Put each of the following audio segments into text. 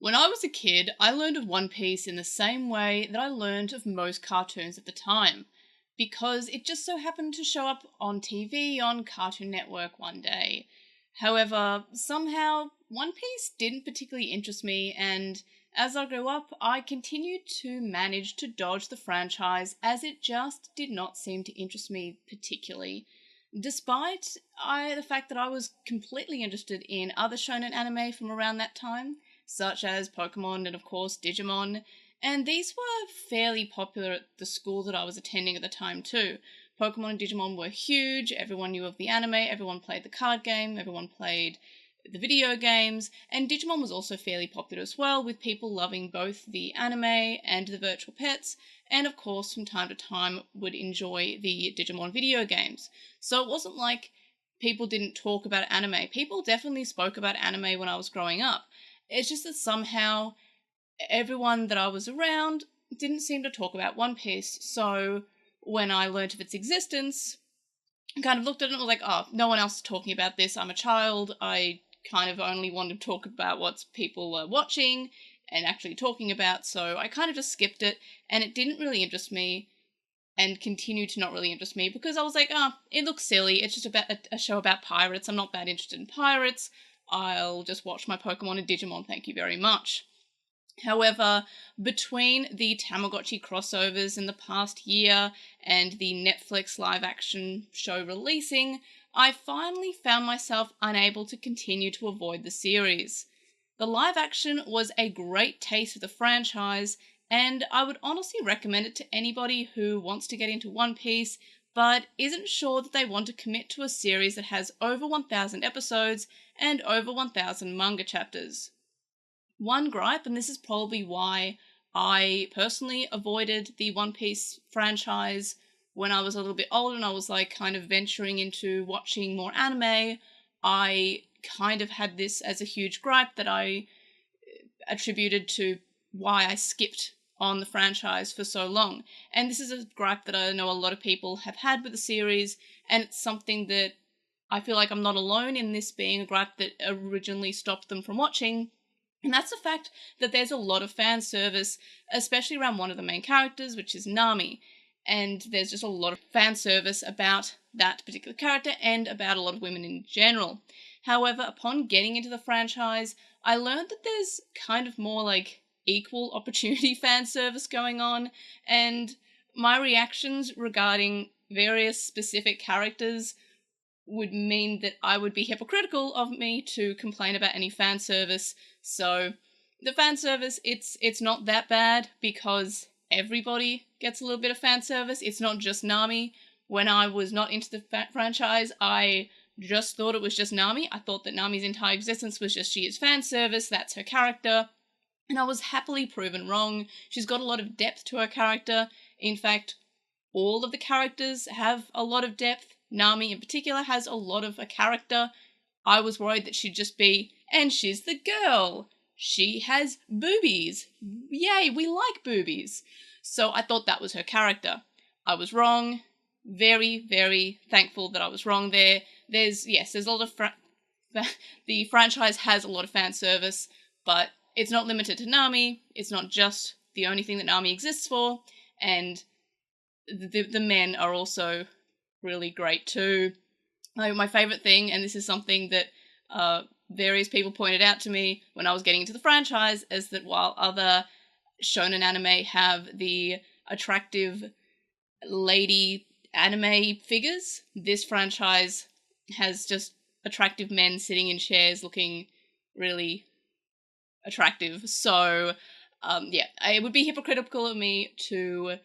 When I was a kid, I learned of One Piece in the same way that I learned of most cartoons at the time, because it just so happened to show up on TV on Cartoon Network one day. However, somehow, One Piece didn't particularly interest me, and as I grew up, I continued to manage to dodge the franchise as it just did not seem to interest me particularly. Despite the fact that I was completely interested in other shonen anime from around that time, such as Pokemon and of course Digimon, and these were fairly popular at the school that I was attending at the time too. Pokemon and Digimon were huge, everyone knew of the anime, everyone played the card game, everyone played the video games, and Digimon was also fairly popular as well, with people loving both the anime and the virtual pets, and of course from time to time would enjoy the Digimon video games. So it wasn't like people didn't talk about anime. People definitely spoke about anime when I was growing up. It's just that somehow everyone that I was around didn't seem to talk about One Piece, so when I learnt of its existence, I kind of looked at it and was like, oh, no one else is talking about this, I'm a child, I kind of only want to talk about what people are watching and actually talking about, so I kind of just skipped it, and it didn't really interest me, and continued to not really interest me, because I was like, oh, it looks silly, it's just about a show about pirates, I'm not that interested in pirates, I'll just watch my Pokemon and Digimon, thank you very much. However, between the Tamagotchi crossovers in the past year and the Netflix live-action show releasing, I finally found myself unable to continue to avoid the series. The live-action was a great taste of the franchise, and I would honestly recommend it to anybody who wants to get into One Piece, but isn't sure that they want to commit to a series that has over 1,000 episodes and over 1,000 manga chapters. One gripe, and this is probably why I personally avoided the One Piece franchise when I was a little bit older and I was like kind of venturing into watching more anime, I kind of had this as a huge gripe that I attributed to why I skipped on the franchise for so long. And this is a gripe that I know a lot of people have had with the series, and it's something that I feel like I'm not alone in this being a gripe that originally stopped them from watching. And that's the fact that there's a lot of fan service, especially around one of the main characters, which is Nami. And there's just a lot of fan service about that particular character and about a lot of women in general. However, upon getting into the franchise, I learned that there's kind of more like equal opportunity fan service going on, and my reactions regarding various specific characters would mean that I would be hypocritical of me to complain about any fan service. So the fan service, it's not that bad because everybody gets a little bit of fan service. It's not just Nami. When I was not into the franchise, I just thought it was just Nami. I thought that Nami's entire existence was just she is fan service, that's her character. And I was happily proven wrong. She's got a lot of depth to her character. In fact, all of the characters have a lot of depth. Nami in particular has a lot of a character. I was worried that she'd just be, and she's the girl. She has boobies. Yay, we like boobies. So I thought that was her character. I was wrong. Very, very thankful that I was wrong there. There's a lot of the franchise has a lot of fan service, but it's not limited to Nami. It's not just the only thing that Nami exists for, and the men are also really great too. My favourite thing, and this is something that various people pointed out to me when I was getting into the franchise, is that while other shonen anime have the attractive lady anime figures, this franchise has just attractive men sitting in chairs looking really attractive. So it would be hypocritical of me to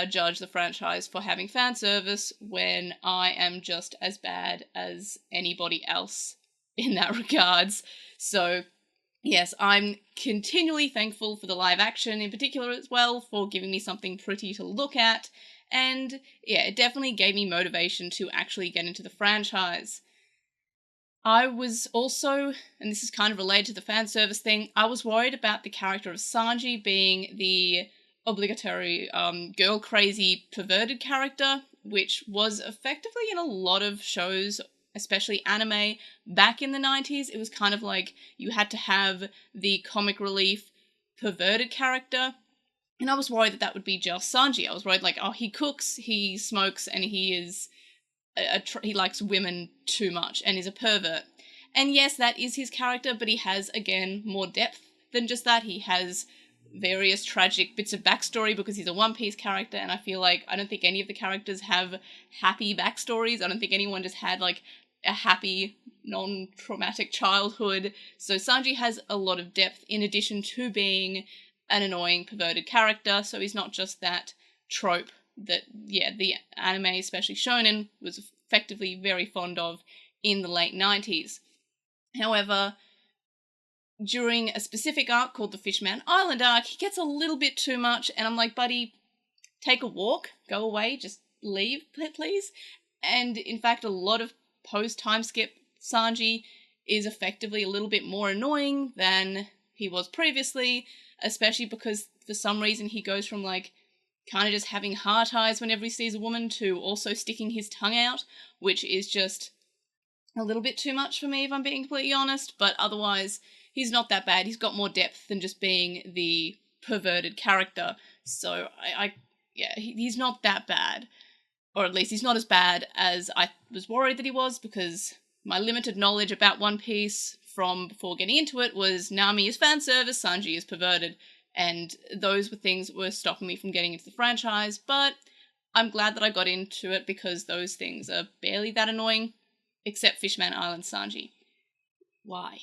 judge the franchise for having fan service when I am just as bad as anybody else in that regards. So yes, I'm continually thankful for the live action in particular as well, for giving me something pretty to look at, and yeah, it definitely gave me motivation to actually get into the franchise. I was also, and this is kind of related to the fan service thing, I was worried about the character of Sanji being the obligatory girl crazy perverted character, which was effectively in a lot of shows especially anime, back in the 90s, it was kind of like you had to have the comic relief perverted character. And I was worried that that would be just Sanji. I was worried, like, oh, he cooks, he smokes, and he is he likes women too much and is a pervert. And yes, that is his character, but he has, again, more depth than just that. He has various tragic bits of backstory because he's a One Piece character, and I feel like I don't think any of the characters have happy backstories. I don't think anyone just had, like, a happy, non-traumatic childhood. So Sanji has a lot of depth in addition to being an annoying, perverted character, so he's not just that trope that, yeah, the anime, especially shonen, was effectively very fond of in the late 90s. However, during a specific arc called the Fishman Island arc, he gets a little bit too much, and I'm like, buddy, take a walk, go away, just leave, please. And in fact, a lot of post-time skip Sanji is effectively a little bit more annoying than he was previously, especially because for some reason he goes from, like, kind of just having heart eyes whenever he sees a woman to also sticking his tongue out, which is just a little bit too much for me, if I'm being completely honest. But otherwise, he's not that bad. He's got more depth than just being the perverted character. So he's not that bad. Or at least he's not as bad as I was worried that he was, because my limited knowledge about One Piece from before getting into it was Nami is fan service, Sanji is perverted, and those were things that were stopping me from getting into the franchise, but I'm glad that I got into it because those things are barely that annoying, except Fishman Island Sanji. Why?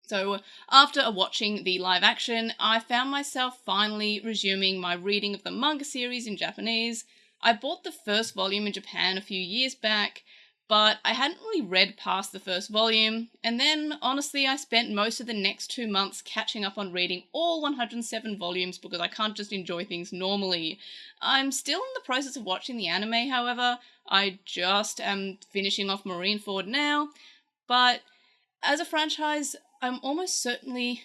So, after watching the live action, I found myself finally resuming my reading of the manga series in Japanese. I bought the first volume in Japan a few years back, but I hadn't really read past the first volume, and then, honestly, I spent most of the next 2 months catching up on reading all 107 volumes because I can't just enjoy things normally. I'm still in the process of watching the anime, however. I just am finishing off Marineford now, but as a franchise, it almost certainly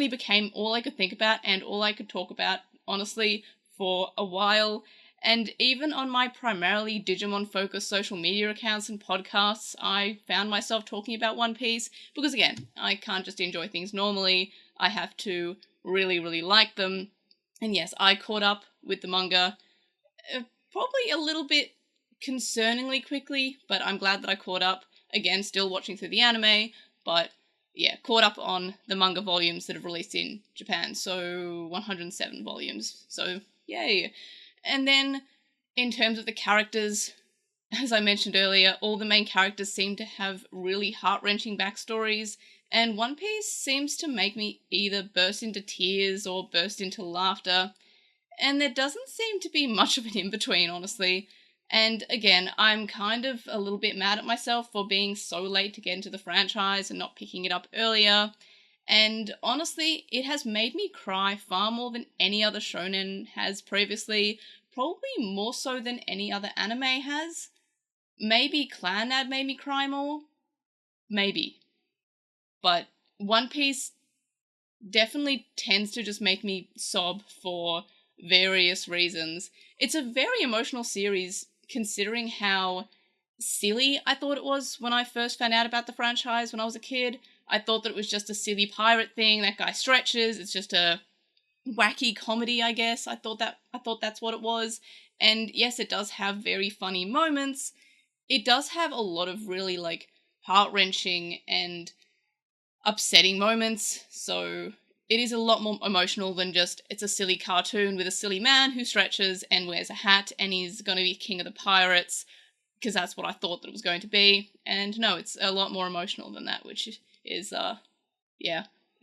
became all I could think about and all I could talk about, honestly, for a while. And even on my primarily Digimon-focused social media accounts and podcasts, I found myself talking about One Piece, because again, I can't just enjoy things normally, I have to really, really like them. And yes, I caught up with the manga probably a little bit concerningly quickly, but I'm glad that I caught up. Again, still watching through the anime, but yeah, caught up on the manga volumes that have released in Japan, so 107 volumes, so yay. And then, in terms of the characters, as I mentioned earlier, all the main characters seem to have really heart-wrenching backstories, and One Piece seems to make me either burst into tears or burst into laughter, and there doesn't seem to be much of an in-between, honestly. And again, I'm kind of a little bit mad at myself for being so late to get into the franchise and not picking it up earlier. And honestly, it has made me cry far more than any other shonen has previously, probably more so than any other anime has. Maybe Clannad made me cry more? Maybe. But One Piece definitely tends to just make me sob for various reasons. It's a very emotional series, considering how silly I thought it was when I first found out about the franchise when I was a kid. I thought that it was just a silly pirate thing, that guy stretches, it's just a wacky comedy, I guess. I thought that's what it was. And yes, it does have very funny moments. It does have a lot of really, like, heart-wrenching and upsetting moments, so it is a lot more emotional than just, it's a silly cartoon with a silly man who stretches and wears a hat and he's going to be king of the pirates, because that's what I thought that it was going to be. And no, it's a lot more emotional than that, which is,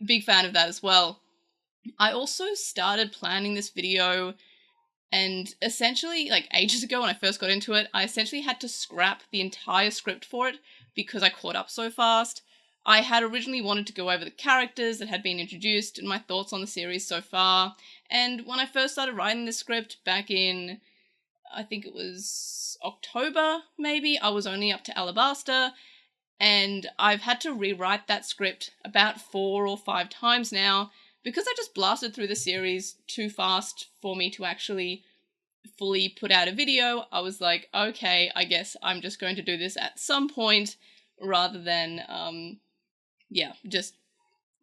big fan of that as well. I also started planning this video, and essentially, like, ages ago when I first got into it, I essentially had to scrap the entire script for it because I caught up so fast. I had originally wanted to go over the characters that had been introduced and my thoughts on the series so far, and when I first started writing this script back in, I think it was October, maybe, I was only up to Alabasta, and I've had to rewrite that script about 4 or 5 times now, because I just blasted through the series too fast for me to actually fully put out a video, I was like, okay, I guess I'm just going to do this at some point rather than, just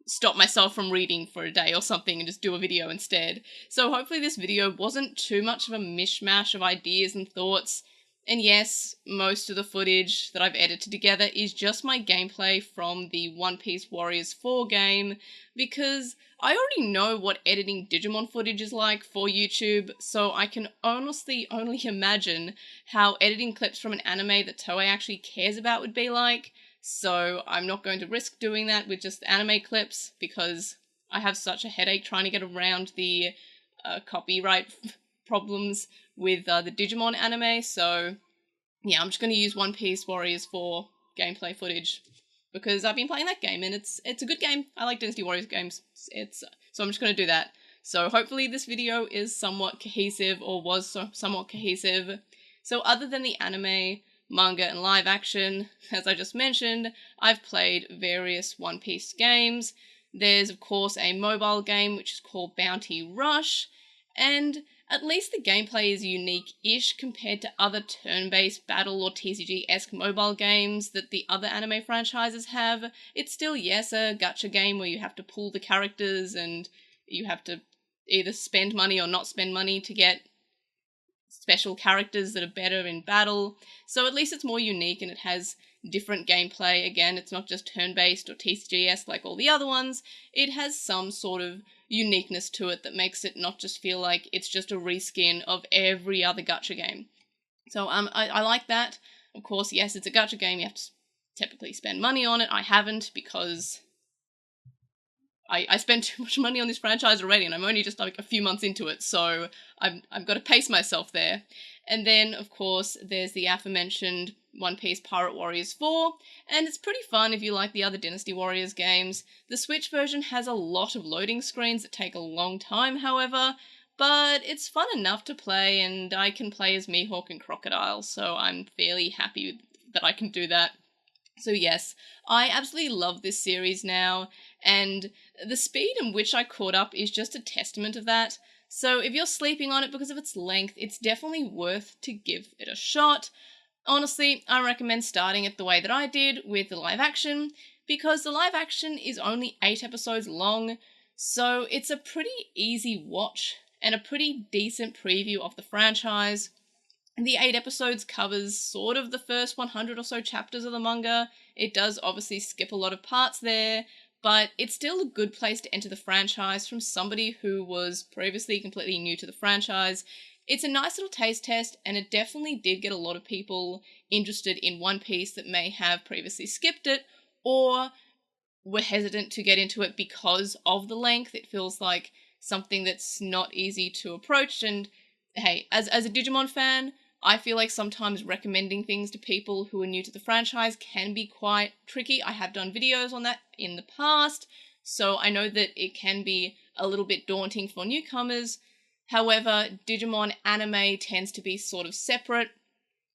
stop myself from reading for a day or something and just do a video instead. So hopefully this video wasn't too much of a mishmash of ideas and thoughts. And yes, most of the footage that I've edited together is just my gameplay from the One Piece Warriors 4 game, because I already know what editing Digimon footage is like for YouTube, so I can honestly only imagine how editing clips from an anime that Toei actually cares about would be like. So I'm not going to risk doing that with just anime clips, because I have such a headache trying to get around the copyright problems with the Digimon anime. So yeah, I'm just going to use One Piece Warriors 4 gameplay footage, because I've been playing that game and it's a good game. I like Dynasty Warriors games. So I'm just going to do that. So hopefully this video is somewhat cohesive, or was somewhat cohesive. So other than the anime, manga, and live action, as I just mentioned, I've played various One Piece games. There's of course a mobile game which is called Bounty Rush, and at least the gameplay is unique-ish compared to other turn-based battle or TCG-esque mobile games that the other anime franchises have. It's still, yes, a gacha game where you have to pull the characters and you have to either spend money or not spend money to get special characters that are better in battle. So at least it's more unique and it has different gameplay. Again, it's not just turn-based or TCG-esque like all the other ones. It has some sort of uniqueness to it that makes it not just feel like it's just a reskin of every other gacha game. So I like that. Of course, yes, it's a gacha game. You have to typically spend money on it. I haven't, because I spent too much money on this franchise already, and I'm only just like a few months into it, so I've got to pace myself there. And then, of course, there's the aforementioned One Piece Pirate Warriors 4, and it's pretty fun if you like the other Dynasty Warriors games. The Switch version has a lot of loading screens that take a long time, however, but it's fun enough to play, and I can play as Mihawk and Crocodile, so I'm fairly happy that I can do that. So yes, I absolutely love this series now, and the speed in which I caught up is just a testament of that. So if you're sleeping on it because of its length, it's definitely worth to give it a shot. Honestly, I recommend starting it the way that I did with the live action, because the live action is only 8 episodes long, so it's a pretty easy watch and a pretty decent preview of the franchise. The 8 episodes covers sort of the first 100 or so chapters of the manga. It does obviously skip a lot of parts there, but it's still a good place to enter the franchise from somebody who was previously completely new to the franchise. It's a nice little taste test, and it definitely did get a lot of people interested in One Piece that may have previously skipped it, or were hesitant to get into it because of the length. It feels like something that's not easy to approach, and hey, as a Digimon fan, I feel like sometimes recommending things to people who are new to the franchise can be quite tricky. I have done videos on that in the past, so I know that it can be a little bit daunting for newcomers. However, Digimon anime tends to be sort of separate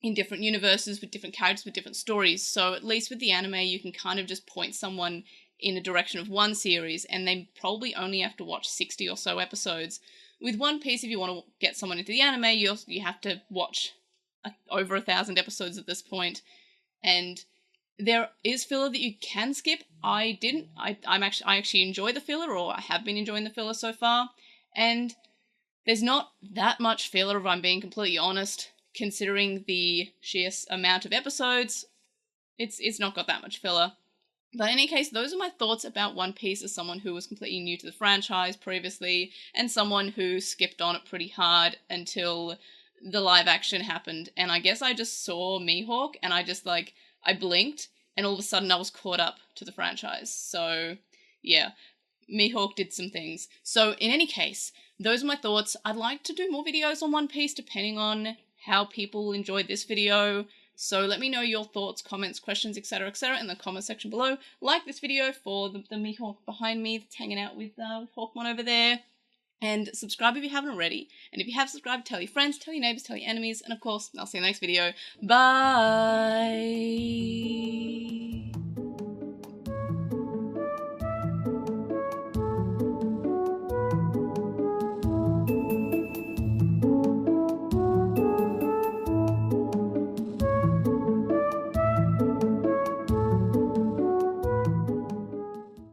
in different universes with different characters with different stories, so at least with the anime you can kind of just point someone in the direction of one series and they probably only have to watch 60 or so episodes. With One Piece, if you want to get someone into the anime, you have to watch over 1,000 episodes at this point, and there is filler that you can skip. I didn't. I actually enjoy the filler, or I have been enjoying the filler so far, and there's not that much filler if I'm being completely honest, considering the sheer amount of episodes. It's not got that much filler. But in any case, those are my thoughts about One Piece as someone who was completely new to the franchise previously, and someone who skipped on it pretty hard until the live action happened. And I guess I just saw Mihawk, and I blinked, and all of a sudden I was caught up to the franchise. So, yeah, Mihawk did some things. So, in any case, those are my thoughts. I'd like to do more videos on One Piece, depending on how people enjoyed this video. So let me know your thoughts, comments, questions, etc., in the comment section below. Like this video for the Mihawk behind me that's hanging out with Hawkmon over there. And subscribe if you haven't already. And if you have subscribed, tell your friends, tell your neighbors, tell your enemies. And of course, I'll see you in the next video. Bye!